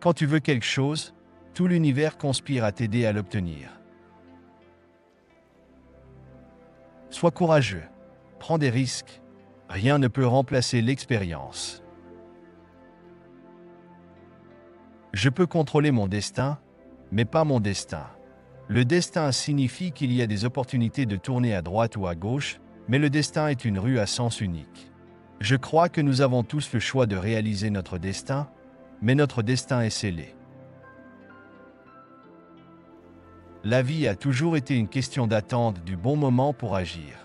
Quand tu veux quelque chose, tout l'univers conspire à t'aider à l'obtenir. Sois courageux. Prends des risques. Rien ne peut remplacer l'expérience. Je peux contrôler mon destin, mais pas mon destin. Le destin signifie qu'il y a des opportunités de tourner à droite ou à gauche, mais le destin est une rue à sens unique. Je crois que nous avons tous le choix de réaliser notre destin, mais notre destin est scellé. La vie a toujours été une question d'attente du bon moment pour agir.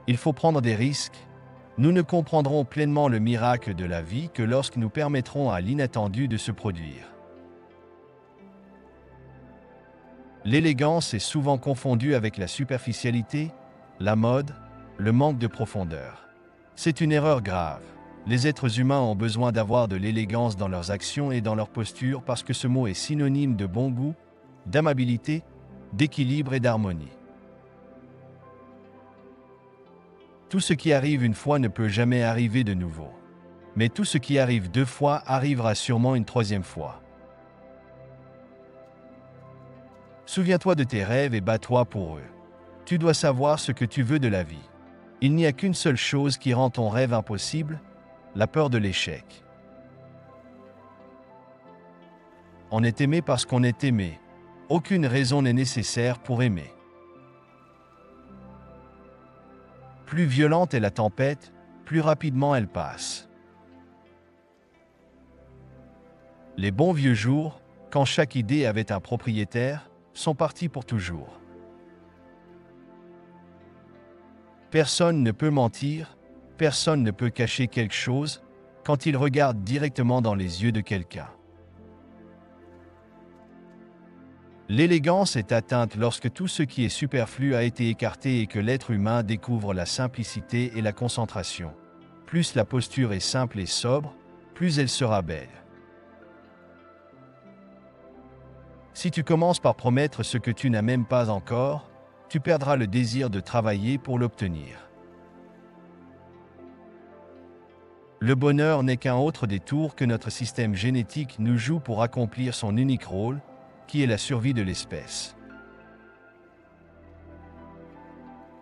Il faut prendre des risques. Nous ne comprendrons pleinement le miracle de la vie que lorsque nous permettrons à l'inattendu de se produire. L'élégance est souvent confondue avec la superficialité, la mode, le manque de profondeur. C'est une erreur grave. Les êtres humains ont besoin d'avoir de l'élégance dans leurs actions et dans leur posture parce que ce mot est synonyme de bon goût, d'amabilité, d'équilibre et d'harmonie. Tout ce qui arrive une fois ne peut jamais arriver de nouveau. Mais tout ce qui arrive 2 fois arrivera sûrement une 3e fois. Souviens-toi de tes rêves et bats-toi pour eux. Tu dois savoir ce que tu veux de la vie. Il n'y a qu'une seule chose qui rend ton rêve impossible, la peur de l'échec. On est aimé parce qu'on est aimé. Aucune raison n'est nécessaire pour aimer. Plus violente est la tempête, plus rapidement elle passe. Les bons vieux jours, quand chaque idée avait un propriétaire, sont partis pour toujours. Personne ne peut mentir, personne ne peut cacher quelque chose quand il regarde directement dans les yeux de quelqu'un. L'élégance est atteinte lorsque tout ce qui est superflu a été écarté et que l'être humain découvre la simplicité et la concentration. Plus la posture est simple et sobre, plus elle sera belle. Si tu commences par promettre ce que tu n'as même pas encore, tu perdras le désir de travailler pour l'obtenir. Le bonheur n'est qu'un autre des tours que notre système génétique nous joue pour accomplir son unique rôle, qui est la survie de l'espèce.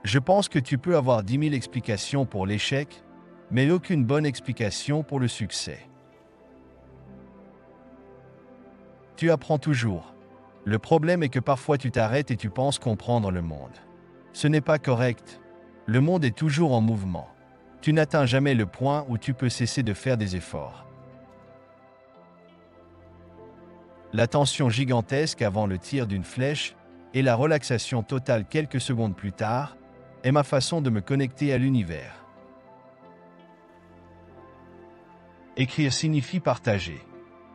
Je pense que tu peux avoir 10 000 explications pour l'échec, mais aucune bonne explication pour le succès. Tu apprends toujours. Le problème est que parfois tu t'arrêtes et tu penses comprendre le monde. Ce n'est pas correct. Le monde est toujours en mouvement. Tu n'atteins jamais le point où tu peux cesser de faire des efforts. La tension gigantesque avant le tir d'une flèche et la relaxation totale quelques secondes plus tard est ma façon de me connecter à l'univers. Écrire signifie partager.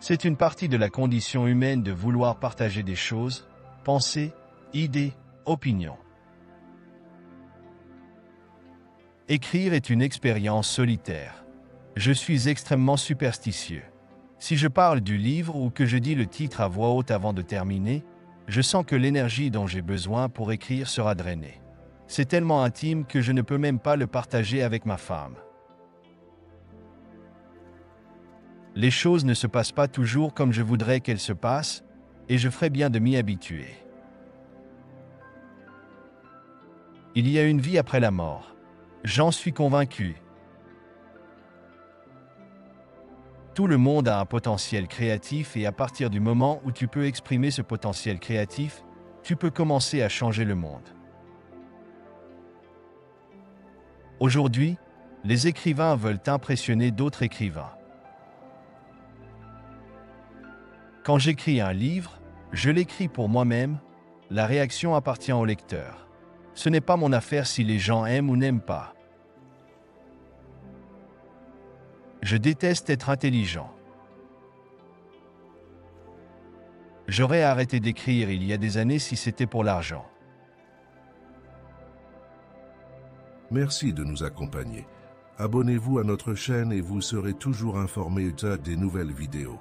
C'est une partie de la condition humaine de vouloir partager des choses, pensées, idées, opinions. Écrire est une expérience solitaire. Je suis extrêmement superstitieux. Si je parle du livre ou que je dis le titre à voix haute avant de terminer, je sens que l'énergie dont j'ai besoin pour écrire sera drainée. C'est tellement intime que je ne peux même pas le partager avec ma femme. Les choses ne se passent pas toujours comme je voudrais qu'elles se passent, et je ferais bien de m'y habituer. Il y a une vie après la mort. J'en suis convaincu. Tout le monde a un potentiel créatif et à partir du moment où tu peux exprimer ce potentiel créatif, tu peux commencer à changer le monde. Aujourd'hui, les écrivains veulent impressionner d'autres écrivains. Quand j'écris un livre, je l'écris pour moi-même, la réaction appartient au lecteur. Ce n'est pas mon affaire si les gens aiment ou n'aiment pas. Je déteste être intelligent. J'aurais arrêté d'écrire il y a des années si c'était pour l'argent. Merci de nous accompagner. Abonnez-vous à notre chaîne et vous serez toujours informé des nouvelles vidéos.